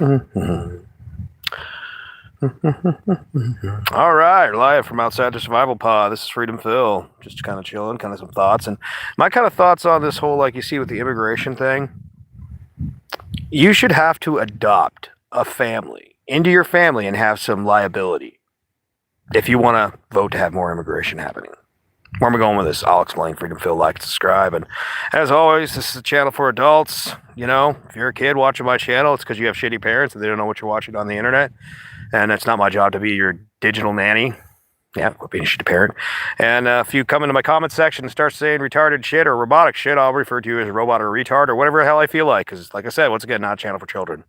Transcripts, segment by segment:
All right, live from outside the survival pod. This is Freedom Phil. Just kind of chilling, kind of some thoughts. And my kind of thoughts on this whole, like you see with the immigration thing, you should have to adopt a family into your family and have some liability if you want to vote to have more immigration happening. Where am I going with this? I'll explain. Freedom Phil, like, subscribe. And as always, this is a channel for adults. You know, if you're a kid watching my channel, it's because you have shitty parents and they don't know what you're watching on the internet. And it's not my job to be your digital nanny. Yeah, quit being a shitty parent. And if you come into my comment section and start saying retarded shit or robotic shit, I'll refer to you as a robot or a retard or whatever the hell I feel like. Because, like I said, once again, not a channel for children.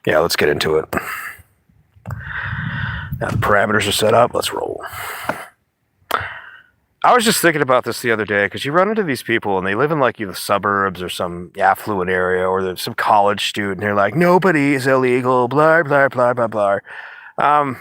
Yeah, let's get into it. Now the parameters are set up. Let's roll. I was just thinking about this the other day because you run into these people and they live in like the suburbs or some affluent area or there's some college student. They're like, nobody is illegal, blah, blah, blah, blah, blah. I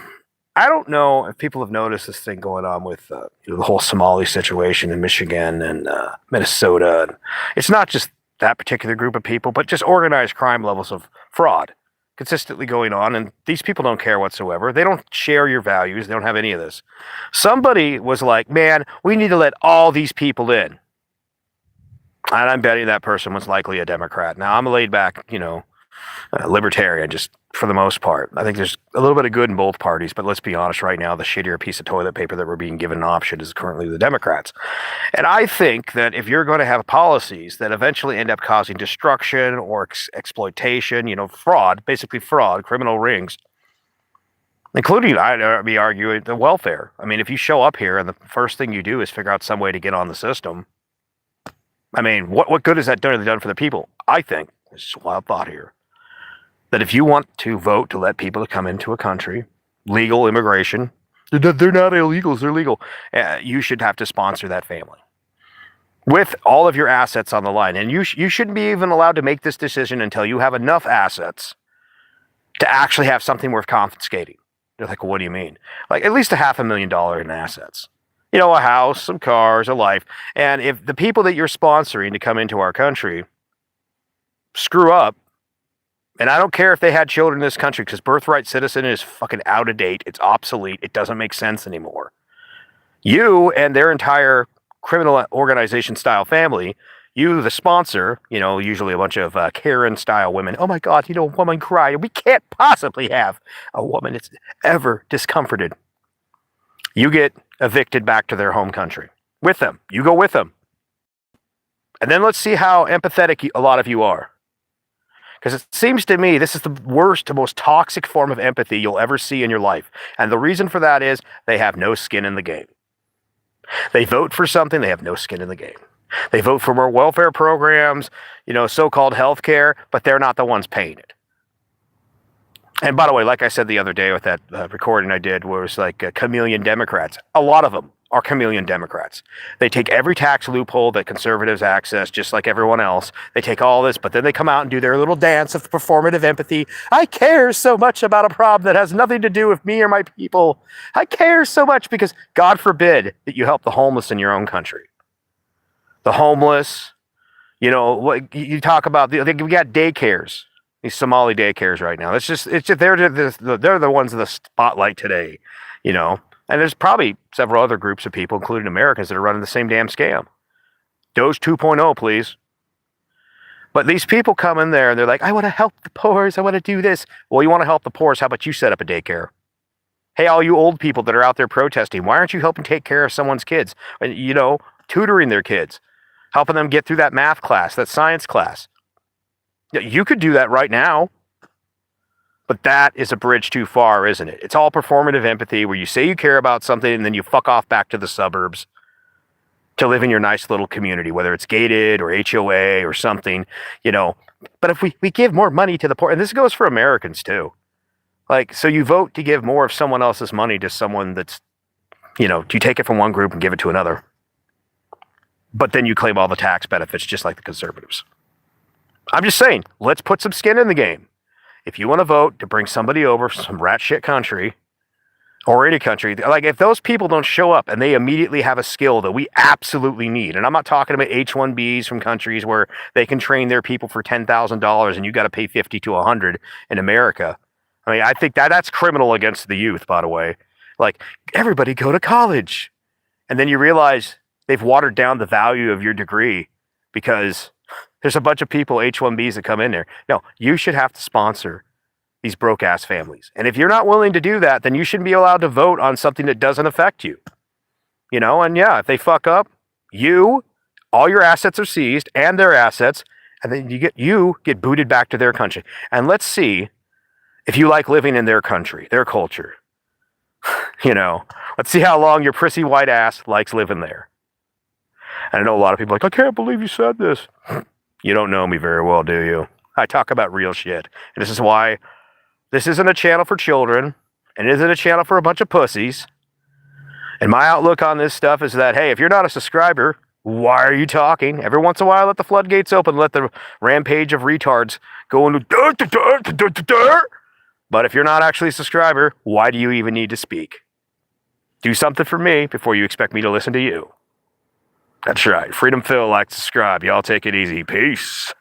don't know if people have noticed this thing going on with the whole Somali situation in Michigan and Minnesota. It's not just that particular group of people, but just organized crime levels of fraud consistently going on, and these people don't care whatsoever. They don't share your values. They don't have any of this. Somebody was like, man, we need to let all these people in. And I'm betting that person was likely a Democrat. Now, I'm a laid back, libertarian, just for the most part. I think there's a little bit of good in both parties, but let's be honest right now, the shittier piece of toilet paper that we're being given an option is currently the Democrats. And I think that if you're going to have policies that eventually end up causing destruction or exploitation, fraud, basically fraud, criminal rings, including, I'd be arguing, the welfare. I mean, if you show up here and the first thing you do is figure out some way to get on the system, I mean, what good has that done for the people? I think, this is a wild thought here, that if you want to vote to let people come into a country, legal immigration, they're not illegals, they're legal, you should have to sponsor that family with all of your assets on the line. And you shouldn't be even allowed to make this decision until you have enough assets to actually have something worth confiscating. They're like, well, what do you mean? Like at least $500,000 in assets. A house, some cars, a life. And if the people that you're sponsoring to come into our country screw up, and I don't care if they had children in this country because birthright citizen is fucking out of date. It's obsolete. It doesn't make sense anymore. You and their entire criminal organization style family, you, the sponsor, usually a bunch of Karen style women. Oh my God, a woman cry. We can't possibly have a woman that's ever discomforted. You get evicted back to their home country with them. You go with them. And then let's see how empathetic a lot of you are. Because it seems to me this is the worst, most toxic form of empathy you'll ever see in your life. And the reason for that is they have no skin in the game. They vote for something, they have no skin in the game. They vote for more welfare programs, so-called health care, but they're not the ones paying it. And by the way, like I said the other day with that recording I did, where it was like chameleon Democrats, a lot of them are chameleon Democrats. They take every tax loophole that conservatives access, just like everyone else. They take all this, but then they come out and do their little dance of performative empathy. I care so much about a problem that has nothing to do with me or my people. I care so much because God forbid that you help the homeless in your own country. The homeless, what you talk about, we got daycares, these Somali daycares right now. It's just they're the ones in the spotlight today, And there's probably several other groups of people, including Americans, that are running the same damn scam. Doge 2.0, please. But these people come in there and they're like, I want to help the poors. I want to do this. Well, you want to help the poors. How about you set up a daycare? Hey, all you old people that are out there protesting, why aren't you helping take care of someone's kids? Tutoring their kids, helping them get through that math class, that science class. You could do that right now. But that is a bridge too far, isn't it? It's all performative empathy where you say you care about something and then you fuck off back to the suburbs to live in your nice little community, whether it's gated or HOA or something, But if we give more money to the poor, and this goes for Americans too. So you vote to give more of someone else's money to someone that's, you take it from one group and give it to another. But then you claim all the tax benefits just like the conservatives. I'm just saying, let's put some skin in the game. If you want to vote to bring somebody over from some rat shit country, or any country. Like if those people don't show up and they immediately have a skill that we absolutely need, and I'm not talking about H-1Bs from countries where they can train their people for $10,000 and you got to pay 50 to 100 in America. I mean, I think that's criminal against the youth, by the way. Like everybody go to college. And then you realize they've watered down the value of your degree because there's a bunch of people, H-1Bs, that come in there. No, you should have to sponsor these broke ass families. And if you're not willing to do that, then you shouldn't be allowed to vote on something that doesn't affect you. You know, and yeah, if they fuck up, all your assets are seized and their assets, and then you get booted back to their country. And let's see if you like living in their country, their culture. You know, let's see how long your prissy white ass likes living there. And I know a lot of people are like, I can't believe you said this. You don't know me very well, do you? I talk about real shit. And this is why this isn't a channel for children, and it isn't a channel for a bunch of pussies. And my outlook on this stuff is that, hey, if you're not a subscriber, why are you talking? Every once in a while, let the floodgates open, let the rampage of retards go into... But if you're not actually a subscriber, why do you even need to speak? Do something for me before you expect me to listen to you. That's right. Freedom Phil likes to subscribe. Y'all take it easy. Peace.